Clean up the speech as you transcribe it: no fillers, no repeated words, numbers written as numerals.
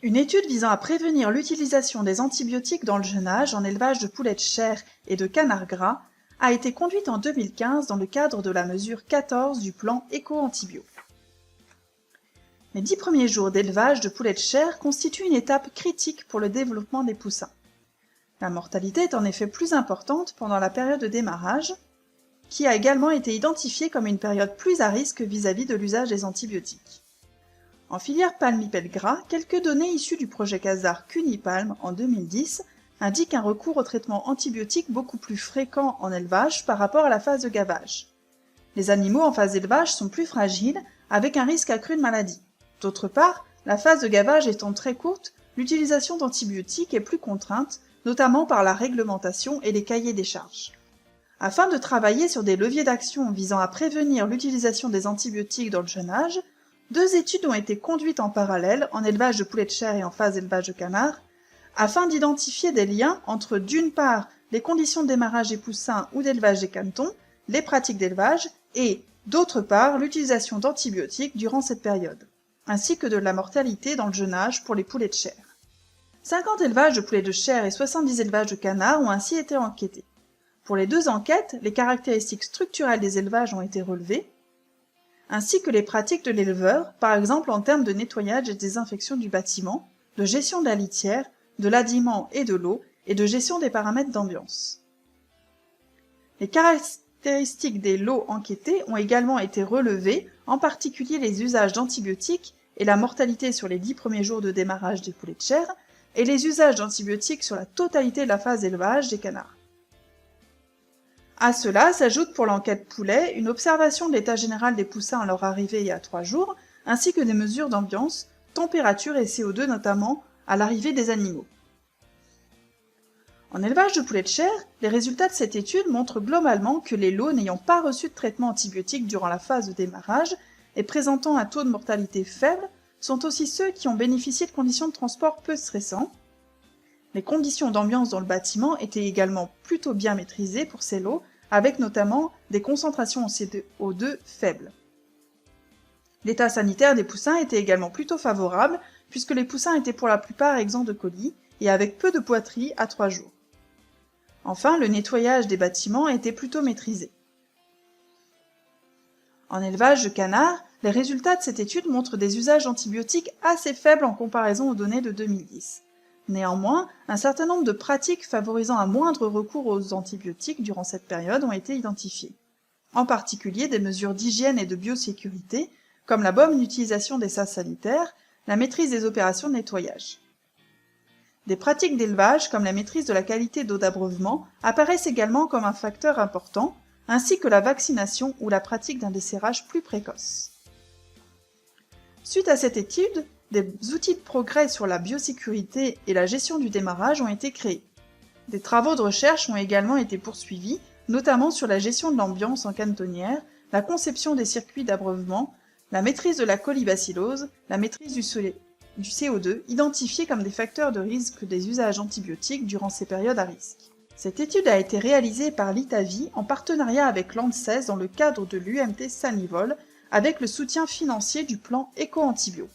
Une étude visant à prévenir l'utilisation des antibiotiques dans le jeune âge en élevage de poulets de chair et de canards gras a été conduite en 2015 dans le cadre de la mesure 14 du plan Éco-Antibio. Les 10 premiers jours d'élevage de poulets de chair constituent une étape critique pour le développement des poussins. La mortalité est en effet plus importante pendant la période de démarrage, qui a également été identifiée comme une période plus à risque vis-à-vis de l'usage des antibiotiques. En filière palmipèdes gras, quelques données issues du projet CASDAR Cunipalm en 2010 indiquent un recours au traitement antibiotique beaucoup plus fréquent en élevage par rapport à la phase de gavage. Les animaux en phase d'élevage sont plus fragiles, avec un risque accru de maladie. D'autre part, la phase de gavage étant très courte, l'utilisation d'antibiotiques est plus contrainte, notamment par la réglementation et les cahiers des charges. Afin de travailler sur des leviers d'action visant à prévenir l'utilisation des antibiotiques dans le jeune âge, 2 études ont été conduites en parallèle en élevage de poulets de chair et en phase d'élevage de canards, afin d'identifier des liens entre d'une part les conditions de démarrage des poussins ou d'élevage des canetons, les pratiques d'élevage et, d'autre part, l'utilisation d'antibiotiques durant cette période, ainsi que de la mortalité dans le jeune âge pour les poulets de chair. 50 élevages de poulets de chair et 70 élevages de canards ont ainsi été enquêtés. Pour les 2 enquêtes, les caractéristiques structurelles des élevages ont été relevées, ainsi que les pratiques de l'éleveur, par exemple en termes de nettoyage et désinfection du bâtiment, de gestion de la litière, de l'habillement et de l'eau, et de gestion des paramètres d'ambiance. Les caractéristiques des lots enquêtés ont également été relevées, en particulier les usages d'antibiotiques et la mortalité sur les 10 premiers jours de démarrage des poulets de chair, et les usages d'antibiotiques sur la totalité de la phase d'élevage des canards. À cela s'ajoute pour l'enquête poulet une observation de l'état général des poussins à leur arrivée il y a 3 jours, ainsi que des mesures d'ambiance, température et CO2 notamment, à l'arrivée des animaux. En élevage de poulets de chair, les résultats de cette étude montrent globalement que les lots n'ayant pas reçu de traitement antibiotique durant la phase de démarrage et présentant un taux de mortalité faible sont aussi ceux qui ont bénéficié de conditions de transport peu stressantes. Les conditions d'ambiance dans le bâtiment étaient également plutôt bien maîtrisées pour ces lots, avec notamment des concentrations en CO2 faibles. L'état sanitaire des poussins était également plutôt favorable, puisque les poussins étaient pour la plupart exempts de colis et avec peu de poitrines à 3 jours. Enfin, le nettoyage des bâtiments était plutôt maîtrisé. En élevage de canards, les résultats de cette étude montrent des usages antibiotiques assez faibles en comparaison aux données de 2010. Néanmoins, un certain nombre de pratiques favorisant un moindre recours aux antibiotiques durant cette période ont été identifiées. En particulier des mesures d'hygiène et de biosécurité, comme la bonne utilisation des sas sanitaires, la maîtrise des opérations de nettoyage. Des pratiques d'élevage, comme la maîtrise de la qualité d'eau d'abreuvement, apparaissent également comme un facteur important, ainsi que la vaccination ou la pratique d'un desserrage plus précoce. Suite à cette étude, des outils de progrès sur la biosécurité et la gestion du démarrage ont été créés. Des travaux de recherche ont également été poursuivis, notamment sur la gestion de l'ambiance en cantonnière, la conception des circuits d'abreuvement, la maîtrise de la colibacillose, la maîtrise du CO2, identifiés comme des facteurs de risque des usages antibiotiques durant ces périodes à risque. Cette étude a été réalisée par l'ITAVI en partenariat avec l'ANSES dans le cadre de l'UMT Sanivol, avec le soutien financier du plan Éco-Antibio.